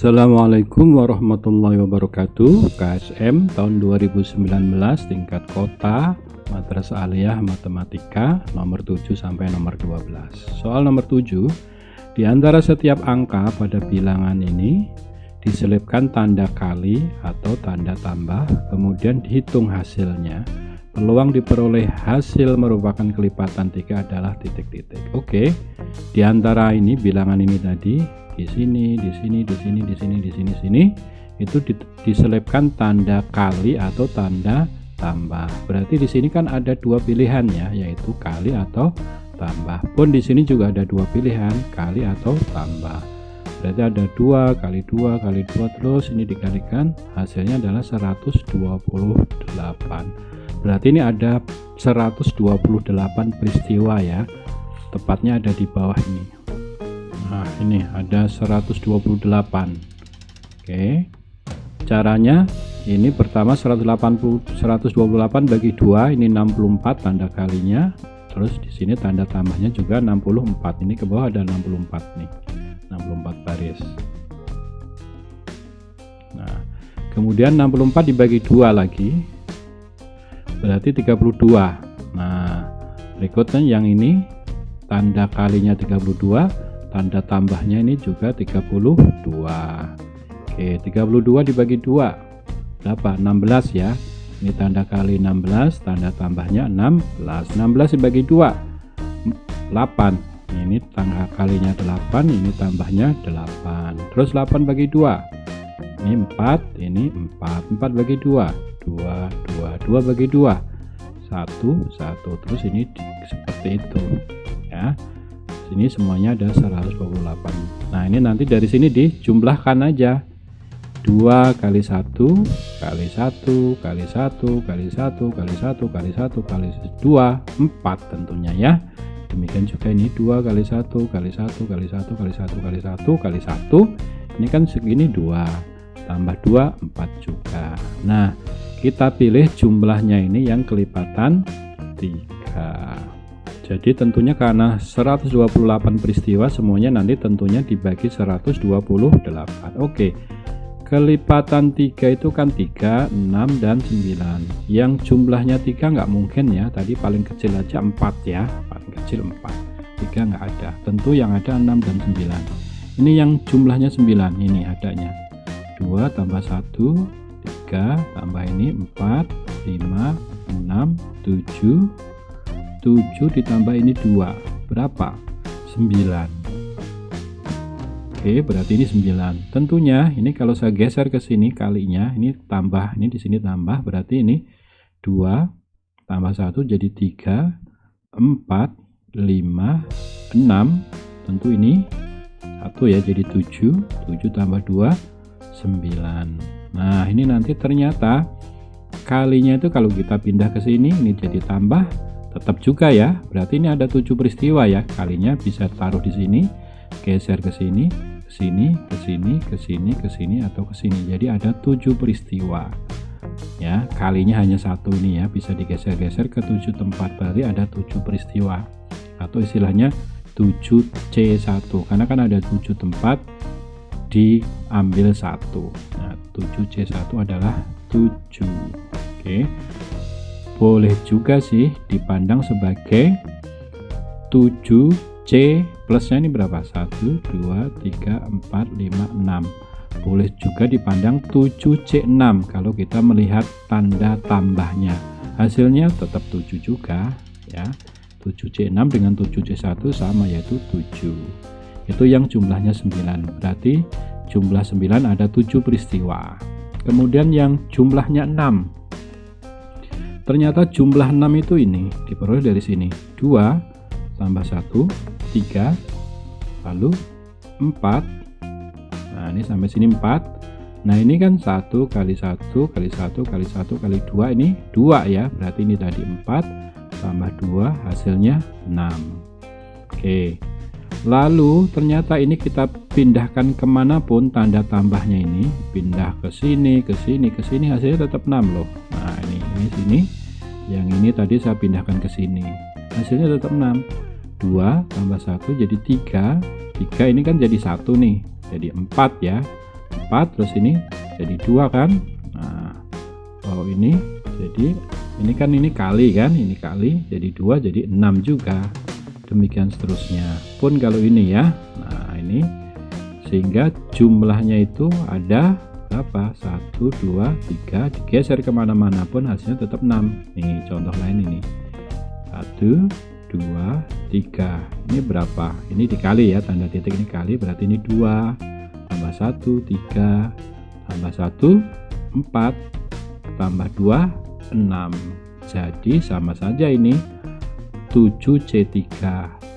Assalamualaikum warahmatullahi wabarakatuh. KSM tahun 2019 tingkat kota Madrasah Aliyah Matematika nomor 7 sampai nomor 12. Soal nomor 7, di antara setiap angka pada bilangan ini diselipkan tanda kali atau tanda tambah, kemudian dihitung hasilnya. Peluang diperoleh hasil merupakan kelipatan 3 adalah titik-titik. Oke. Di antara ini bilangan ini tadi di sini itu diselipkan tanda kali atau tanda tambah. Berarti di sini kan ada dua pilihan ya, yaitu kali atau tambah. Pun di sini juga ada dua pilihan, kali atau tambah. Berarti ada 2 kali 2 kali 2, terus ini dikalikan, hasilnya adalah 128. Berarti ini ada 128 peristiwa ya, tepatnya ada di bawah ini. Nah, ini ada 128. Oke. Caranya ini pertama 128 bagi 2, ini 64 tanda kalinya. Terus di sini tanda tambahnya juga 64. Ini ke bawah ada 64 nih. 64 baris. Nah, kemudian 64 dibagi 2 lagi. Berarti 32. Nah, berikutnya yang ini tanda kalinya 32, tanda tambahnya ini juga 32. Oke, 32 dibagi 2 berapa? 16 ya. Ini tanda kali 16, tanda tambahnya 16. 16 dibagi 2 8. Ini tanda kalinya 8, ini tambahnya 8. Terus 8 bagi 2. Ini 4, ini 4. 4 bagi 2 2 bagi 2 1. Terus ini seperti itu ya. Sini semuanya ada 128. Nah, ini nanti dari sini dijumlahkan aja. 2 kali 1 kali 1 kali 1 kali 1 kali 1 kali 1 kali 2, 4 tentunya ya. Demikian juga ini 2 kali 1 kali 1 kali 1 kali 1 kali 1 kali 1. Ini kan segini 2 tambah 2 4 juga. Nah, kita pilih jumlahnya ini yang kelipatan 3. Jadi tentunya karena 128 peristiwa, semuanya nanti tentunya dibagi 128. Oke. Kelipatan 3 itu kan 3, 6 dan 9. Yang jumlahnya 3 nggak mungkin ya. Tadi paling kecil aja 4 ya. Paling kecil 4. 3 nggak ada. Tentu yang ada 6 dan 9. Ini yang jumlahnya 9. Ini adanya 2 tambah 1 3 tambah ini 4 5 6 7 ditambah ini 2 berapa? 9. Oke, berarti ini 9. Tentunya ini kalau saya geser ke sini kalinya, ini tambah, ini di sini tambah, berarti ini 2 tambah 1 jadi 3 4 5 6. Tentu ini 1 ya, jadi 7 tambah 2 9. Nah, ini nanti ternyata kalinya itu kalau kita pindah ke sini, ini jadi tambah tetap juga ya. Berarti ini ada 7 peristiwa ya. Kalinya bisa taruh di sini, geser ke sini, ke sini, ke sini, ke sini, ke sini atau ke sini. Jadi ada 7 peristiwa. Ya, kalinya hanya 1 ini ya, bisa digeser-geser ke 7 tempat. Berarti ada 7 peristiwa. Atau istilahnya 7C1. Karena kan ada 7 tempat diambil 1. Nah, 7C1 adalah 7. Oke. Boleh juga sih dipandang sebagai 7C plusnya ini berapa? 1 2 3 4 5 6. Boleh juga dipandang 7C6 kalau kita melihat tanda tambahnya. Hasilnya tetap 7 juga ya. 7C6 dengan 7C1 sama, yaitu 7. Itu yang jumlahnya 9. Berarti jumlah 9 ada 7 peristiwa. Kemudian yang jumlahnya 6. Ternyata jumlah 6 itu ini diperoleh dari sini. 2 tambah 1 3 lalu 4. Nah, ini sampai sini 4. Nah, ini kan 1 kali 1 kali 1 kali 1 kali 2, ini 2 ya. Berarti ini tadi 4 tambah 2 hasilnya 6. Oke. Lalu ternyata ini kita pindahkan kemanapun tanda tambahnya ini, pindah ke sini, ke sini, ke sini, hasilnya tetap 6 loh. Nah, ini sini, yang ini tadi saya pindahkan ke sini, hasilnya tetap 6. 2 tambah 1 jadi 3. 3 ini kan jadi 1 nih, jadi 4 ya. 4, terus ini jadi 2 kan. Nah, kalau ini jadi ini kan ini kali kan, ini kali jadi 2 jadi 6 juga. Demikian seterusnya pun kalau ini ya. Nah ini sehingga jumlahnya itu ada berapa? 1, 2, 3, digeser kemana-mana pun hasilnya tetap 6. Nih contoh lain ini 1, 2, 3, ini berapa? Ini dikali ya, tanda titik ini kali, berarti ini 2 tambah 1 3 tambah 1 4 tambah 2 6. Jadi sama saja ini 7C3.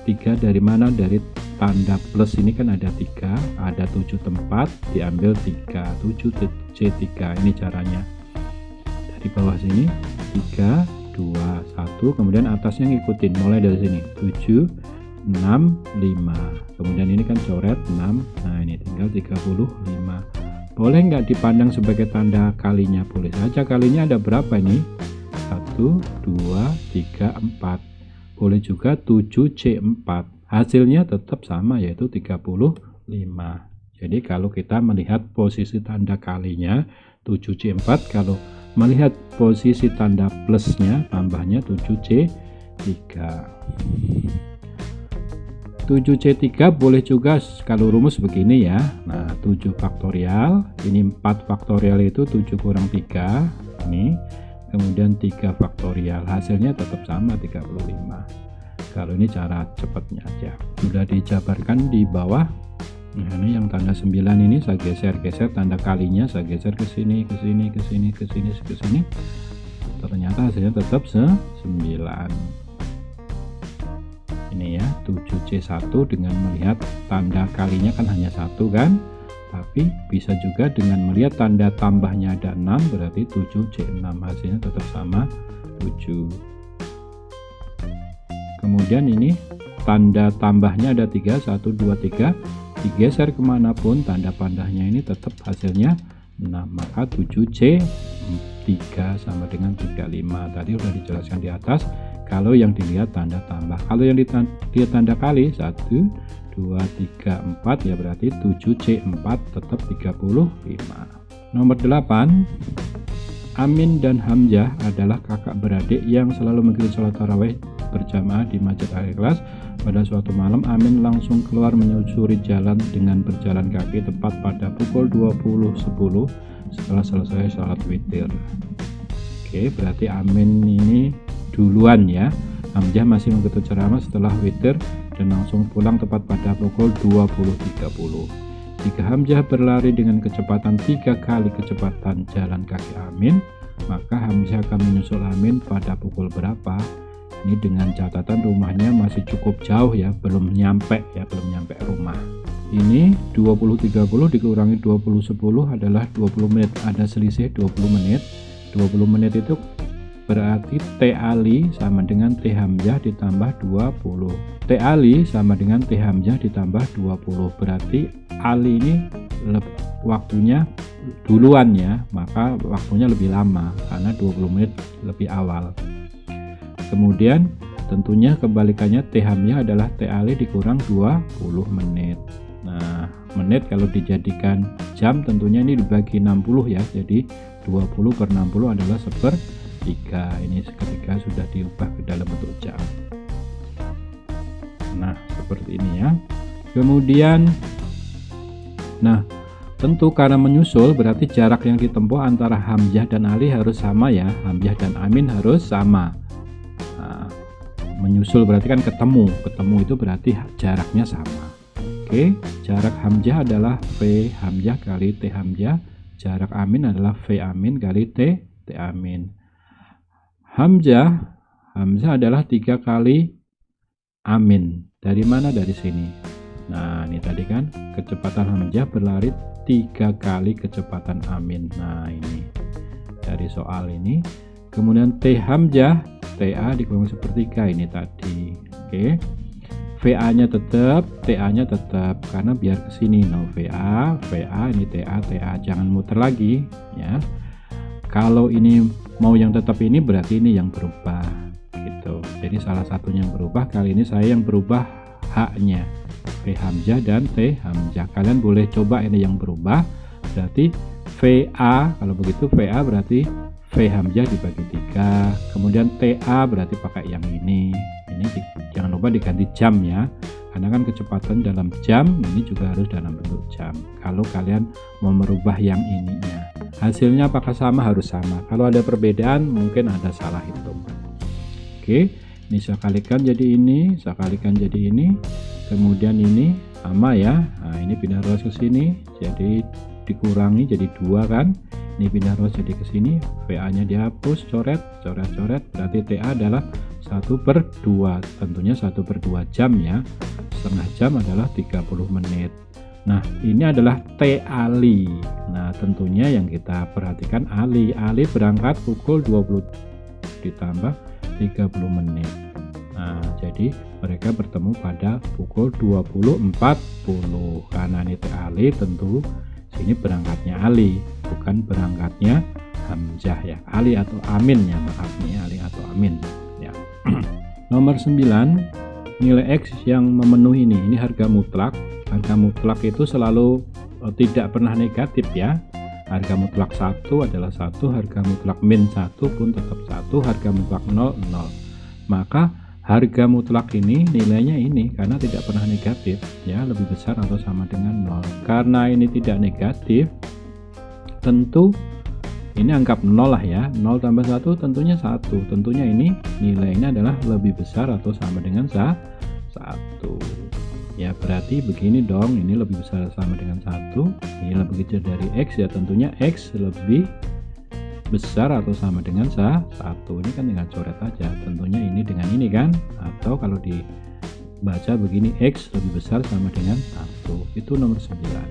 3 dari mana? Dari tanda plus ini kan ada 3, ada 7 tempat, diambil 3, 7C3. Ini caranya. Dari bawah sini 3, 2, 1, kemudian atasnya ngikutin mulai dari sini 7, 6, 5. Kemudian ini kan coret 6. Nah, ini tinggal 35. Boleh nggak dipandang sebagai tanda kalinya? Boleh saja. Kalinya ada berapa ini? 1, 2, 3, 4. Boleh juga 7C4. Hasilnya tetap sama, yaitu 35. Jadi kalau kita melihat posisi tanda kalinya 7C4, kalau melihat posisi tanda plusnya, tambahnya 7C3. 7C3 boleh juga kalau rumus begini ya. Nah, 7 faktorial, ini 4 faktorial itu 7 kurang 3, ini kemudian 3 faktorial, hasilnya tetap sama 35. Kalau ini cara cepatnya aja, sudah dijabarkan di bawah. Nah, ini yang tanda 9 ini saya geser-geser tanda kalinya, saya geser ke sini, ke sini, ke sini, ke sini, ke sini. Ternyata hasilnya tetap 9. Ini ya 7C1 dengan melihat tanda kalinya kan hanya 1 kan, tapi bisa juga dengan melihat tanda tambahnya ada 6, berarti 7C6, hasilnya tetap sama 7. Kemudian ini tanda tambahnya ada 3, 1, 2, 3, digeser kemanapun tanda pandahnya ini tetap hasilnya 6, maka 7C3 sama dengan 35. Tadi sudah dijelaskan di atas. Kalau yang dilihat tanda tambah, kalau yang dilihat tanda kali 1, 2, 3, 4 ya berarti 7C4 tetap 35. Nomor 8, Amin dan Hamzah adalah kakak beradik yang selalu mengikuti sholat tarawih berjamaah di masjid akhir kelas. Pada suatu malam Amin langsung keluar menyusuri jalan dengan berjalan kaki tepat pada pukul 20.10 setelah selesai sholat witir. Oke, berarti Amin ini duluan ya. Hamzah masih mengikuti ceramah setelah witir dan langsung pulang tepat pada pukul 20.30. Jika Hamzah berlari dengan kecepatan 3 kali kecepatan jalan kaki Amin, maka Hamzah akan menyusul Amin pada pukul berapa? Ini dengan catatan rumahnya masih cukup jauh ya, belum nyampe rumah. Ini 20.30 dikurangi 20.10 adalah 20 menit, ada selisih 20 menit. 20 menit itu berarti T Ali sama dengan T Hamzah ditambah 20. T Ali sama dengan T Hamzah ditambah 20. Berarti Ali ini waktunya duluan ya, maka waktunya lebih lama karena 20 menit lebih awal. Kemudian tentunya kebalikannya T Hamzah adalah T Ali dikurang 20 menit. Nah, menit kalau dijadikan jam tentunya ini dibagi 60 ya. Jadi 20 per 60 adalah 1/3. Ini ketika sudah diubah ke dalam bentuk jam. Nah, seperti ini ya. Kemudian tentu karena menyusul berarti jarak yang ditempuh antara Hamzah dan Ali harus sama ya. Hamzah dan Amin harus sama. Nah, menyusul berarti kan ketemu itu berarti jaraknya sama. Oke, jarak Hamzah adalah V Hamzah kali T Hamzah, jarak Amin adalah V Amin kali T Amin. Hamzah adalah 3 kali Amin. Dari mana? Dari sini. Nah, ini tadi kan kecepatan Hamzah berlari 3 kali kecepatan Amin. Nah, ini dari soal ini. Kemudian T Hamzah, TA dikurang 1/3 ini tadi. Oke. VA-nya tetap, TA-nya tetap karena biar ke sini. No, VA ini TA, jangan muter lagi ya. Kalau ini mau yang tetap ini berarti ini yang berubah gitu. Jadi salah satunya yang berubah, kali ini saya yang berubah H-nya. P Hamzah dan T Hamzah. Kalian boleh coba ini yang berubah berarti VA, kalau begitu VA berarti V hamzah dibagi 3, kemudian TA berarti pakai yang ini jangan lupa diganti jam ya, karena kan kecepatan dalam jam ini juga harus dalam bentuk jam. Kalau kalian mau merubah yang ininya, hasilnya apakah sama? Harus sama. Kalau ada perbedaan mungkin ada salah hitung. Oke, ini saya kalikan jadi ini, saya kalikan jadi ini, kemudian ini sama ya. Nah, ini pindah ruas ke sini, jadi dikurangi jadi 2 kan. Ini pindah ruas jadi ke sini, VA nya dihapus, coret, berarti TA adalah 1/2, tentunya 1/2 jam ya. Setengah jam adalah 30 menit. Nah, ini adalah T Ali. Nah, tentunya yang kita perhatikan Ali berangkat pukul 20 ditambah 30 menit. Nah, jadi mereka bertemu pada pukul 20.40. Karena ini T Ali, tentu sini berangkatnya Ali, bukan berangkatnya Hamzah ya. Ali atau Amin ya, maaf nih, Ali atau Amin ya. Nomor 9, nilai X yang memenuhi ini harga mutlak. Harga mutlak itu selalu tidak pernah negatif ya. Harga mutlak 1 adalah 1, harga mutlak min 1 pun tetap 1, harga mutlak 0, 0. Maka harga mutlak ini nilainya ini karena tidak pernah negatif ya, lebih besar atau sama dengan 0. Karena ini tidak negatif, tentu ini anggap 0 lah ya. 0 tambah 1 tentunya 1. Tentunya ini nilainya adalah lebih besar atau sama dengan 1. Ya, berarti begini dong, ini lebih besar sama dengan 1. Ini lebih kecil dari X ya, tentunya X lebih besar atau sama dengan 1. Ini kan tinggal coret aja, tentunya ini dengan ini kan. Atau kalau dibaca begini, X lebih besar sama dengan 1. Itu nomor 9.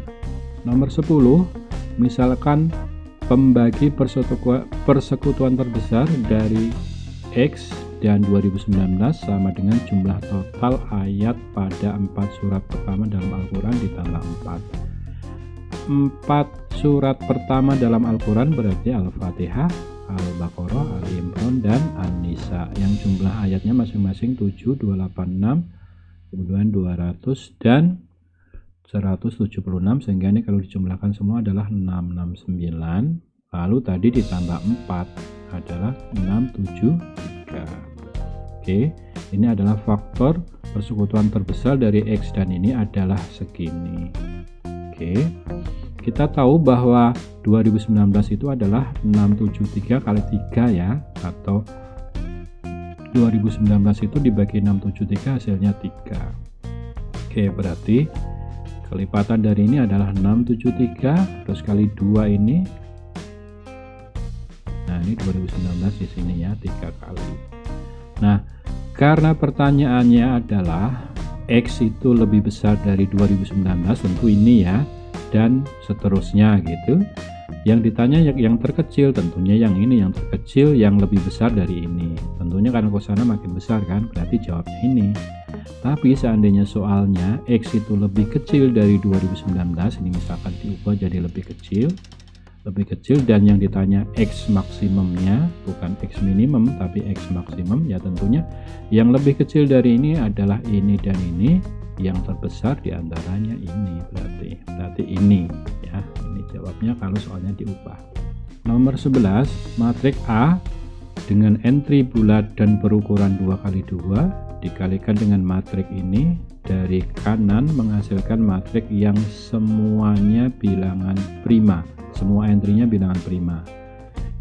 Nomor 10, misalkan pembagi persekutuan terbesar dari X dan 2019 sama dengan jumlah total ayat pada 4 surat pertama dalam Al-Quran ditambah 4. 4 surat pertama dalam Al-Quran berarti Al-Fatihah, Al-Baqarah, Al-Imran, dan An-Nisa yang jumlah ayatnya masing-masing 7, 286, kemudian 200 dan 176, sehingga ini kalau dijumlahkan semua adalah 669, lalu tadi ditambah 4 adalah 673. Oke, ini adalah faktor persekutuan terbesar dari X dan ini adalah segini. Oke, kita tahu bahwa 2019 itu adalah 673 kali 3 ya, atau 2019 itu dibagi 673 hasilnya 3. Oke, berarti kelipatan dari ini adalah 673 terus kali 2 ini. Nah, ini 2019 di sini ya, 3 kali. Nah, karena pertanyaannya adalah X itu lebih besar dari 2019, tentu ini ya, dan seterusnya gitu. Yang ditanya yang terkecil, tentunya yang ini yang terkecil yang lebih besar dari ini. Tentunya karena kosana makin besar kan, berarti jawabnya ini. Tapi seandainya soalnya X itu lebih kecil dari 2019, ini misalkan diubah jadi lebih kecil dan yang ditanya X maksimumnya bukan X minimum tapi X maksimum, ya tentunya yang lebih kecil dari ini adalah ini dan ini, yang terbesar diantaranya ini, berarti ini ya. Ini jawabnya kalau soalnya diubah. Nomor 11, matrik A dengan entry bulat dan berukuran 2x2 dikalikan dengan matrik ini dari kanan menghasilkan matrik yang semuanya bilangan prima, semua entry-nya bilangan prima.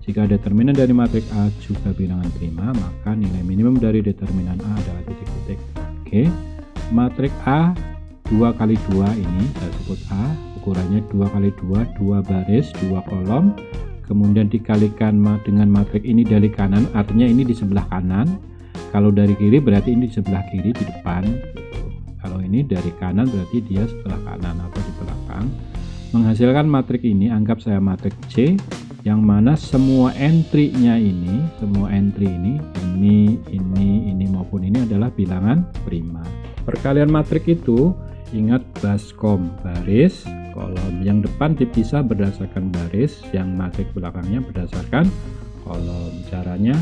Jika determinan dari matrik A juga bilangan prima, maka nilai minimum dari determinan A adalah titik-titik. Oke, matrik A 2x2 ini saya sebut A, ukurannya 2x2, 2 baris, 2 kolom, kemudian dikalikan dengan matrik ini dari kanan, artinya ini di sebelah kanan. Kalau dari kiri berarti ini di sebelah kiri di depan gitu. Kalau ini dari kanan berarti dia sebelah kanan atau di belakang. Menghasilkan matrik ini, anggap saya matrik C, yang mana semua entry-nya ini, ini maupun ini adalah bilangan prima. Perkalian matrik itu ingat baskom, baris, kolom. Yang depan dipisah berdasarkan baris, yang matrik belakangnya berdasarkan kolom. Caranya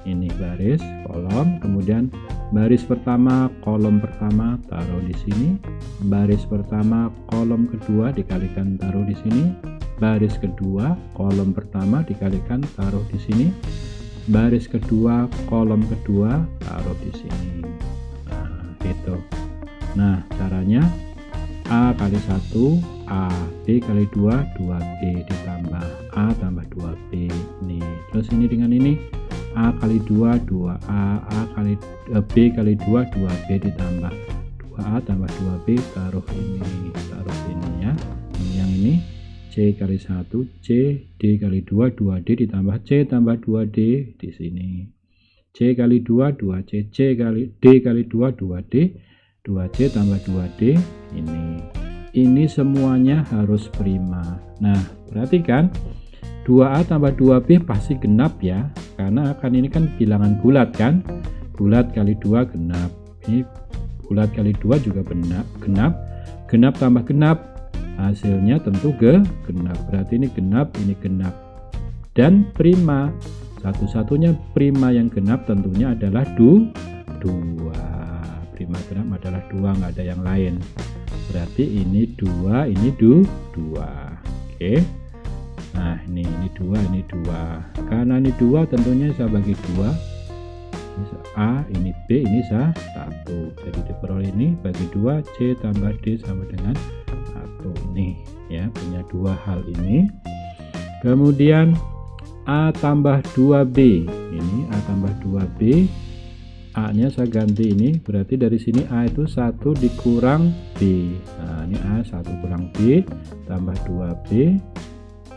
ini baris, kolom, kemudian baris pertama, kolom pertama taruh di sini, baris pertama, kolom kedua dikalikan taruh di sini, baris kedua kolom pertama dikalikan taruh di sini, baris kedua kolom kedua taruh di sini. Nah, gitu. Nah, caranya A kali 1 A, B kali 2 2B ditambah A tambah 2B. Nih, terus ini dengan ini A kali 2 2A, kali B kali 2 2B ditambah 2A tambah 2B, taruh ini ya. Yang ini C kali 1 C, D kali 2 2D ditambah C tambah 2D di sini. C kali 2 2C, C kali D kali 2 2D, 2C tambah 2D ini semuanya harus prima. Nah, perhatikan 2A tambah 2B pasti genap ya, karena kan ini kan bilangan bulat kan, bulat kali 2 genap, ini bulat kali 2 juga genap tambah genap, hasilnya tentu genap, berarti ini genap dan prima. Satu-satunya prima yang genap tentunya adalah 2. Prima genap adalah 2, nggak ada yang lain, berarti ini 2 ini 2. Oke. Nah, ini 2 karena ini 2 tentunya saya bagi 2, ini A ini B ini 1, jadi diperoleh ini bagi 2 C tambah D sama dengan 1. Ini ya, punya 2 hal ini. Kemudian A tambah 2B, ini A tambah 2B, A nya saya ganti ini, berarti dari sini A itu 1 dikurang B. Nah, ini A 1 kurang B tambah 2B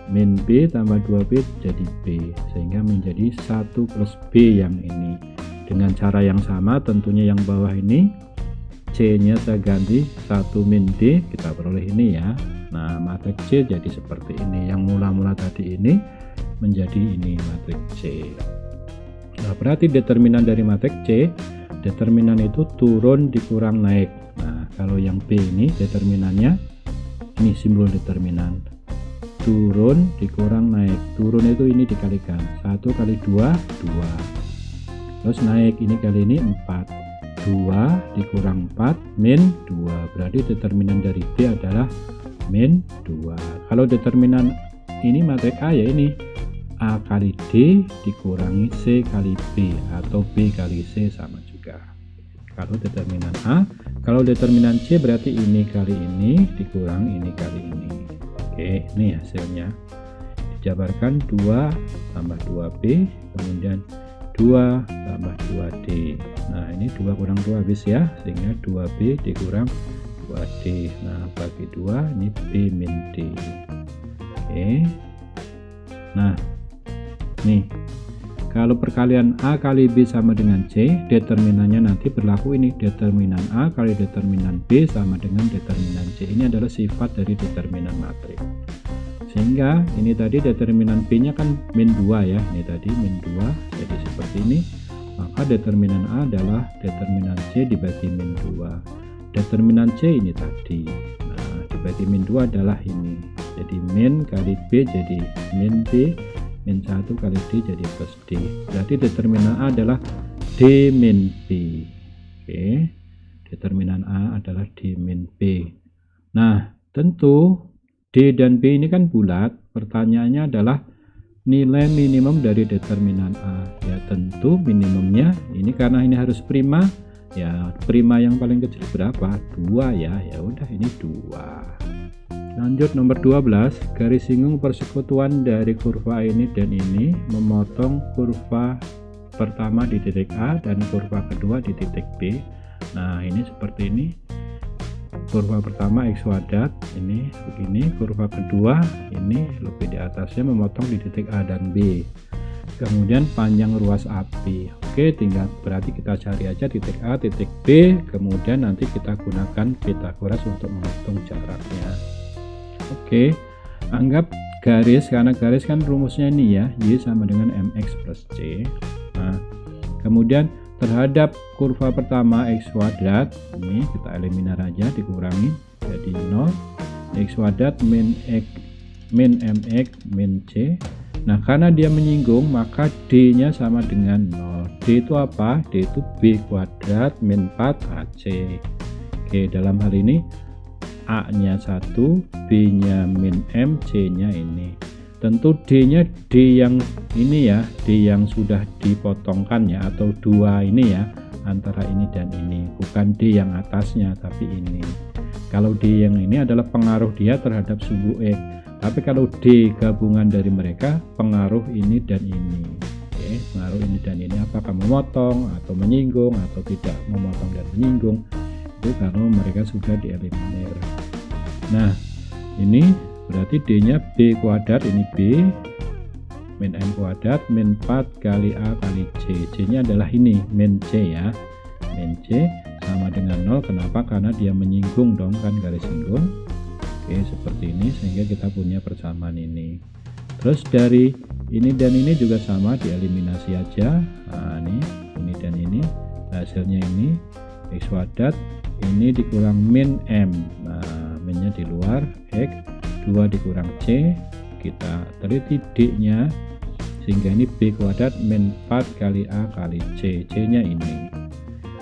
min B tambah 2B jadi B, sehingga menjadi 1 plus B yang ini. Dengan cara yang sama tentunya yang bawah ini C nya saya ganti 1 min D, kita peroleh ini ya. Nah, matriks C jadi seperti ini, yang mula-mula tadi ini menjadi ini matriks C. Nah, berarti determinan dari matriks C, determinan itu turun dikurang naik. Nah, kalau yang B ini determinannya ini simbol determinan, turun dikurang naik. Turun itu ini dikalikan 1 kali 2 2, terus naik ini kali ini 4, 2 dikurang 4 min 2, berarti determinan dari B adalah min 2. Kalau determinan ini matriks A ya ini A kali D dikurangi C kali B, atau B kali C sama juga kalau determinan A. Kalau determinan C berarti ini kali ini dikurang ini kali ini. Oke, ini hasilnya dijabarkan 2 tambah 2B, kemudian 2 tambah 2D. Nah, ini 2 kurang 2 habis ya, sehingga 2B dikurang 2D. Nah, bagi 2 ini B min D. Oke. Nah, nih kalau perkalian A kali B sama dengan C, determinannya nanti berlaku ini, determinan A kali determinan B sama dengan determinan C. Ini adalah sifat dari determinan matriks. Sehingga ini tadi determinan B nya kan min 2 ya, ini tadi min 2, jadi seperti ini. Maka determinan A adalah determinan C dibagi min 2. Determinan C ini tadi, nah dibagi min 2 adalah ini, jadi min kali B jadi min B, min 1 kali D jadi plus D, berarti determinan A adalah D min B. Oke, determinan A adalah D min B. Nah, tentu D dan B ini kan bulat, pertanyaannya adalah nilai minimum dari determinan A. Ya tentu minimumnya ini, karena ini harus prima ya, prima yang paling kecil berapa? 2 ya, ya udah ini 2. Lanjut nomor 12, garis singgung persekutuan dari kurva ini dan ini memotong kurva pertama di titik A dan kurva kedua di titik B. Nah, ini seperti ini. Kurva pertama X kuadrat ini begini, kurva kedua ini lebih di atasnya memotong di titik A dan B. Kemudian panjang ruas AP. Oke, tinggal berarti kita cari aja titik A, titik B, kemudian nanti kita gunakan Pitagoras untuk menghitung jaraknya. Oke, anggap garis, karena garis kan rumusnya ini ya, Y sama dengan MX plus C. Nah, kemudian terhadap kurva pertama X kuadrat ini kita eliminar aja, dikurangi jadi 0, X kuadrat min MX min C. Nah, karena dia menyinggung maka D nya sama dengan 0. D itu apa? D itu B kuadrat min 4 AC. Oke, dalam hal ini A nya 1, B nya min M, C nya ini. Tentu D nya D yang ini ya, D yang sudah dipotongkan ya, atau 2 ini ya, antara ini dan ini, bukan D yang atasnya tapi ini. Kalau D yang ini adalah pengaruh dia terhadap sumbu X, tapi kalau D gabungan dari mereka, pengaruh ini dan ini. Oke, pengaruh ini dan ini apakah memotong atau menyinggung atau tidak memotong dan menyinggung, itu karena mereka sudah dieliminir. Nah, ini berarti D nya B kuadrat, ini B min M kuadrat min 4 kali A kali C. C nya adalah ini min C ya, min C sama dengan 0. Kenapa? Karena dia menyinggung dong kan, garis singgung. Oke, seperti ini, sehingga kita punya persamaan ini. Terus dari ini dan ini juga sama, dieliminasi aja. Nah, ini dan ini, hasilnya ini X kuadrat, ini dikurang min M. Nah, minnya di luar, X 2 dikurang C, kita teliti D nya, sehingga ini B kuadrat min 4 kali A kali C. C nya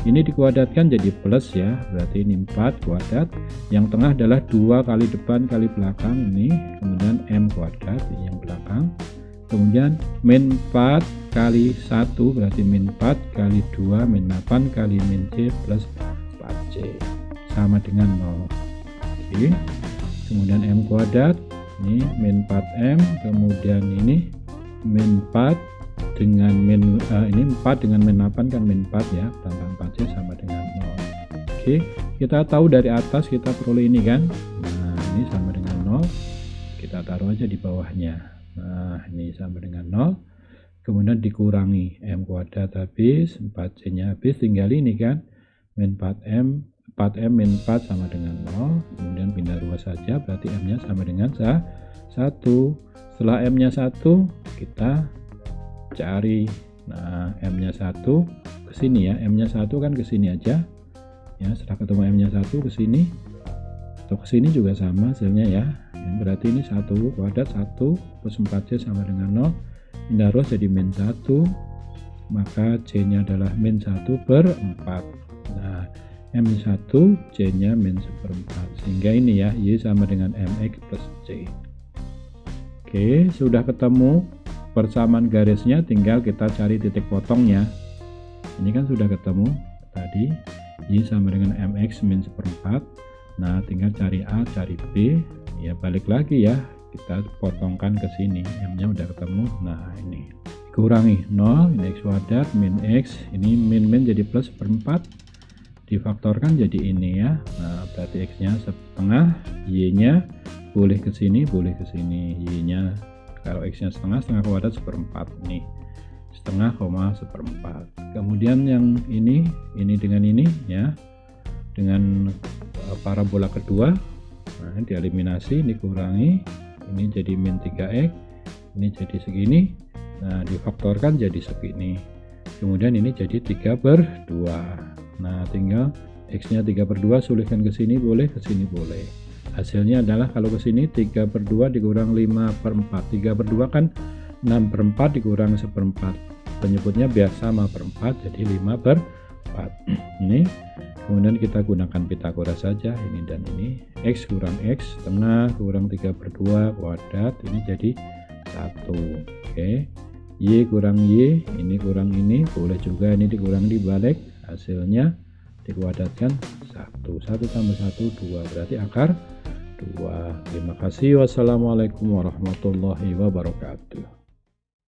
ini dikuadratkan jadi plus ya, berarti ini 4 kuadrat, yang tengah adalah 2 kali depan kali belakang ini, kemudian M kuadrat ini yang belakang, kemudian min 4 kali 1 berarti min 4 kali 2 min 8 kali min C plus 4C sama dengan 0. Oke. Kemudian M kuadrat ini min 4M, kemudian ini min 4 dengan min ini 4 dengan min 8 kan min 4 ya, tambah 4C sama dengan 0. Oke, kita tahu dari atas kita perlu ini kan. Nah, ini sama dengan 0, kita taruh aja di bawahnya. Nah, ini sama dengan 0, kemudian dikurangi M kuadrat habis, 4C nya habis, tinggal ini kan, min 4M min 4 sama dengan 0, kemudian pindah ruas saja, berarti M nya sama dengan 1. Setelah M nya 1, kita cari. Nah, M nya 1 ke sini ya, M nya 1 kan ke sini aja ya. Setelah ketemu M nya 1 ke sini atau ke sini juga sama hasilnya ya. Berarti ini 1 kuadrat 1 plus 4C sama dengan 0, pindah ruas jadi min 1, maka C nya adalah min 1/4. Nah, M 1 C nya min 1/4, sehingga ini ya, Y sama dengan MX plus C. Oke, sudah ketemu persamaan garisnya, tinggal kita cari titik potongnya. Ini kan sudah ketemu tadi, Y sama dengan MX min 1/4. Nah, tinggal cari A, cari B, ya balik lagi ya, kita potongkan ke sini, M nya udah ketemu. Nah, ini kurangi 0, ini X kuadrat min X, ini min jadi plus 1/4, difaktorkan jadi ini ya. Nah, berarti X nya setengah, Y nya boleh ke sini, boleh ke sini, Y nya kalau X nya setengah kuadrat 1/4 nih, setengah, 1/4. Kemudian yang ini dengan ini ya, dengan parabola kedua, nah dieliminasi, ini kurangi, ini jadi min 3X, ini jadi segini, nah difaktorkan jadi segini, kemudian ini jadi 3/2. Nah, tinggal X nya 3/2, sulihkan ke sini boleh, ke sini boleh. Hasilnya adalah kalau ke sini 3/2 dikurang 5/4. 3/2 kan 6/4 dikurang 1/4. Penyebutnya biasa sama per 4, jadi 5/4. Ini kemudian kita gunakan Pitagoras saja, ini dan ini. X kurang X setengah kurang 3/2 kuadrat, ini jadi 1. Oke. Y kurang Y, ini kurang ini, boleh juga ini dikurang dibalik, hasilnya dikuadratkan 1. 1 tambah 1 2, berarti akar 2. Terima kasih. Wassalamualaikum warahmatullahi wabarakatuh.